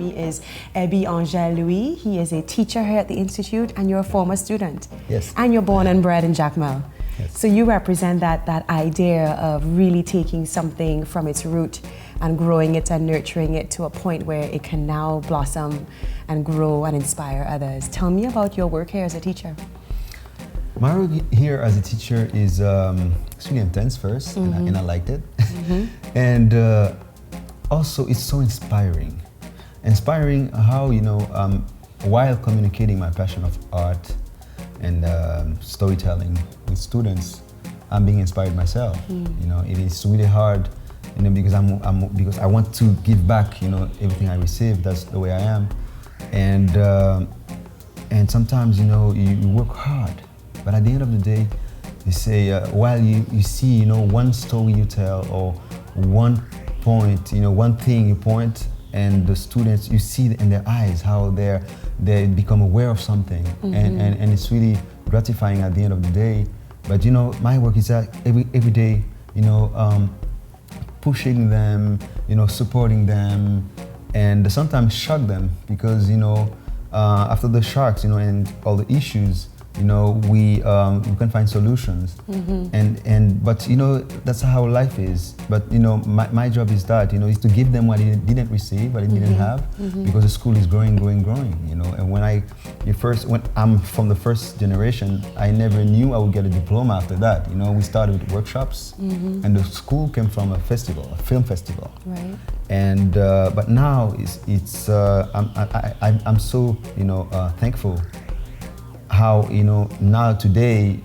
me is Ebi Angel Louis. He is a teacher here at the Institute, and you're a former student. Yes. And you're born and bred in Jacmel. Yes. So you represent that idea of really taking something from its root and growing it and nurturing it to a point where it can now blossom and grow and inspire others. Tell me about your work here as a teacher. My work here as a teacher is it's really intense first, and I liked it. And also it's so inspiring. Inspiring how, while communicating my passion of art and storytelling with students, I'm being inspired myself. It is really hard, because I want to give back, everything I receive. That's the way I am. And sometimes, you work hard, but at the end of the day, you say, while you see, one story you tell or one point, one thing you point, and the students, you see in their eyes how they become aware of something, and it's really gratifying at the end of the day. But my work is that every day, pushing them, supporting them, and sometimes shock them, because after the shocks, and all the issues, we can find solutions, but that's how life is. But my job is that is to give them what they didn't receive, what they didn't have, because the school is growing. And when I'm from the first generation, I never knew I would get a diploma after that. We started with workshops, and the school came from a festival, a film festival. Right. And but now I'm so thankful how now today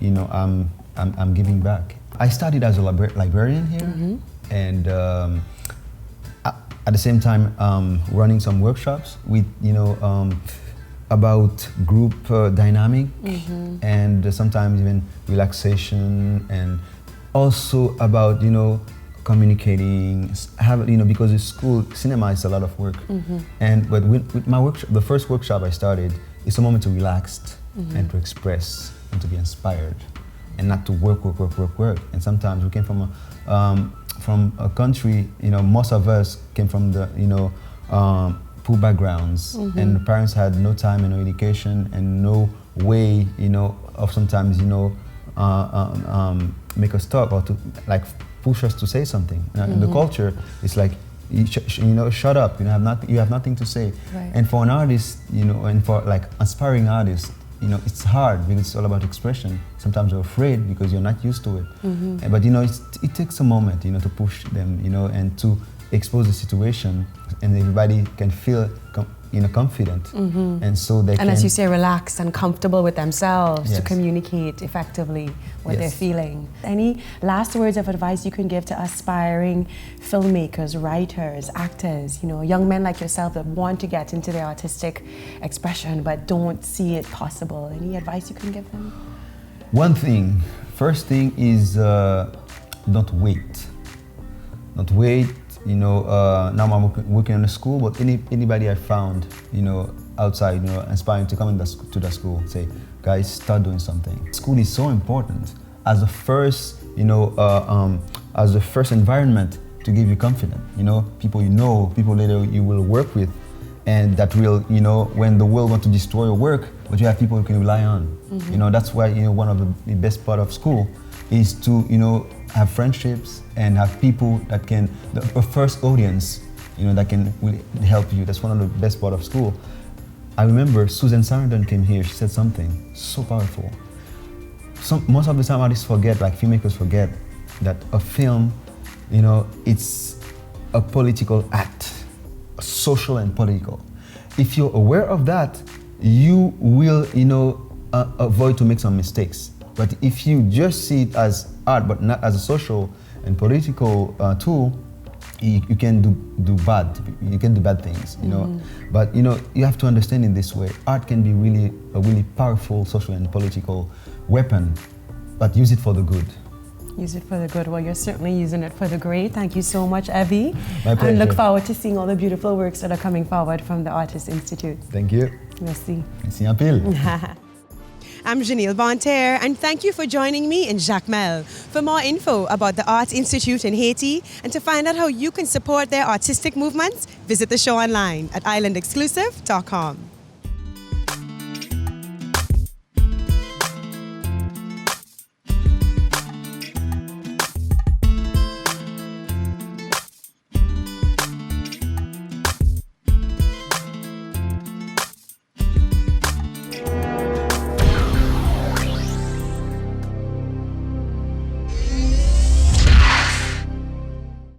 I'm giving back. I studied as a librarian here, and at the same time running some workshops with about group dynamic, and sometimes even relaxation, and also about communicating, because the school cinema is a lot of work, but with my workshop, the first workshop I started, it's a moment to relax and to express and to be inspired, and not to work. And sometimes we came from a country, most of us came from the poor backgrounds, and the parents had no time and no education and no way of sometimes make us talk or to push us to say something. In the culture, it's like shut up. You have nothing to say. Right. And for an artist, and for aspiring artists, it's hard because it's all about expression. Sometimes you're afraid because you're not used to it. But it takes a moment, to push them, and to expose the situation, and everybody can feel confident, and so they can. And as you say, relaxed and comfortable with themselves to Yes. communicate effectively what they're Yes. feeling. Any last words of advice you can give to aspiring filmmakers, writers, actors, young men like yourself that want to get into their artistic expression but don't see it possible? Any advice you can give them? First thing is don't wait. Don't wait. Now I'm working in a school, but anybody I found, outside, aspiring to come to the school, say, guys, start doing something. School is so important as the first, as the first environment to give you confidence. People people later you will work with, and that will, when the world wants to destroy your work, but you have people you can rely on. That's why, one of the best part of school is to, have friendships and have people that can, a first audience, that can really help you. That's one of the best part of school. I remember Susan Sarandon came here, she said something so powerful. Most of the time artists forget, filmmakers forget, that a film, it's a political act, social and political. If you're aware of that, you will, avoid to make some mistakes. But if you just see it as art, but not as a social and political tool, you can do bad. You can do bad things, But you have to understand in this way. Art can be a really powerful social and political weapon, but use it for the good. Use it for the good. Well, you're certainly using it for the great. Thank you so much, Ebi. My pleasure. And look forward to seeing all the beautiful works that are coming forward from the Artists Institute. Thank you. Merci. Merci un pile. I'm Jeanille Bonterre, and thank you for joining me in Jacmel. For more info about the Arts Institute in Haiti and to find out how you can support their artistic movements, visit the show online at islandexclusive.com.